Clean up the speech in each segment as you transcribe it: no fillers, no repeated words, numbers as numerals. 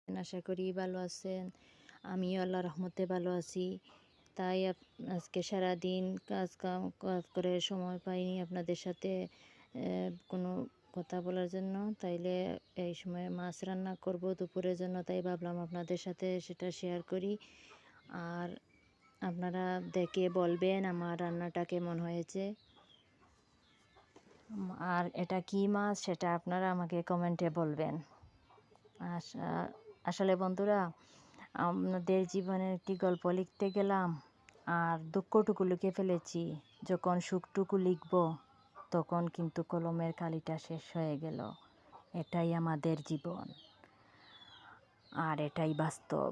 আশা করি ভালো আছেন। আমিও আল্লাহর রহমতে ভালো আছি। তাই আজকে সারাদিন কাজ করে সময় পাইনি আপনাদের সাথে কোনো কথা বলার জন্য। তাইলে এই সময় মাছ রান্না করব দুপুরের জন্য, তাই ভাবলাম আপনাদের সাথে সেটা শেয়ার করি। আর আপনারা দেখে বলবেন আমার রান্নাটা কেমন হয়েছে। আর এটা কী মাছ সেটা আপনারা আমাকে কমেন্টে বলবেন। আসলে বন্ধুরা, আমাদের জীবনের একটি গল্প লিখতে গেলাম আর দুঃখটুকু লিখে ফেলেছি। যখন সুখটুকু লিখব তখন কিন্তু কলমের কালিটা শেষ হয়ে গেল। এটাই আমাদের জীবন আর এটাই বাস্তব।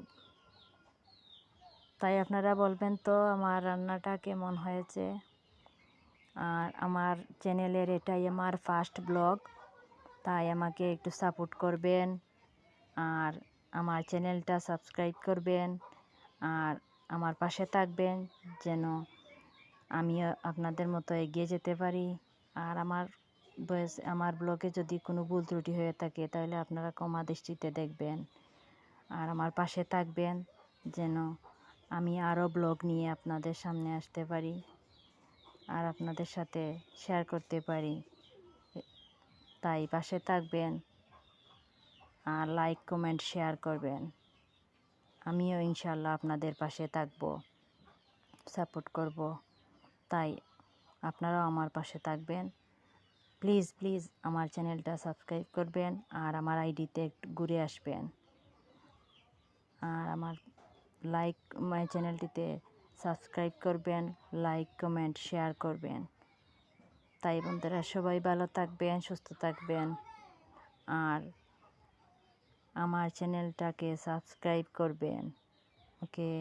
তাই আপনারা বলবেন তো আমার রান্নাটা কেমন হয়েছে। আর আমার চ্যানেলের এটাই আমার ফার্স্ট ব্লগ, তাই আমাকে একটু সাপোর্ট করবেন আর আমার চ্যানেলটা সাবস্ক্রাইব করবেন আর আমার পাশে থাকবেন যেন আমিও আপনাদের মতো এগিয়ে যেতে পারি। আর আমার ব্লগে যদি কোনো ভুল ত্রুটি হয়ে থাকে তাহলে আপনারা ক্ষমা দৃষ্টিতে দেখবেন আর আমার পাশে থাকবেন যেন আমি আরও ব্লগ নিয়ে আপনাদের সামনে আসতে পারি আর আপনাদের সাথে শেয়ার করতে পারি। তাই পাশে থাকবেন আর লাইক কমেন্ট শেয়ার করবেন। আমিও ইনশাল্লাহ আপনাদের পাশে থাকব, সাপোর্ট করব। তাই আপনারাও আমার পাশে থাকবেন। প্লিজ প্লিজ আমার চ্যানেলটা সাবস্ক্রাইব করবেন আর আমার আইডিতে একটু ঘুরে আসবেন আর আমার চ্যানেলটিতে সাবস্ক্রাইব করবেন, লাইক কমেন্ট শেয়ার করবেন। তাই বন্ধুরা সবাই ভালো থাকবেন, সুস্থ থাকবেন আর আমার চ্যানেলটাকে সাবস্ক্রাইব করবেন। ওকে।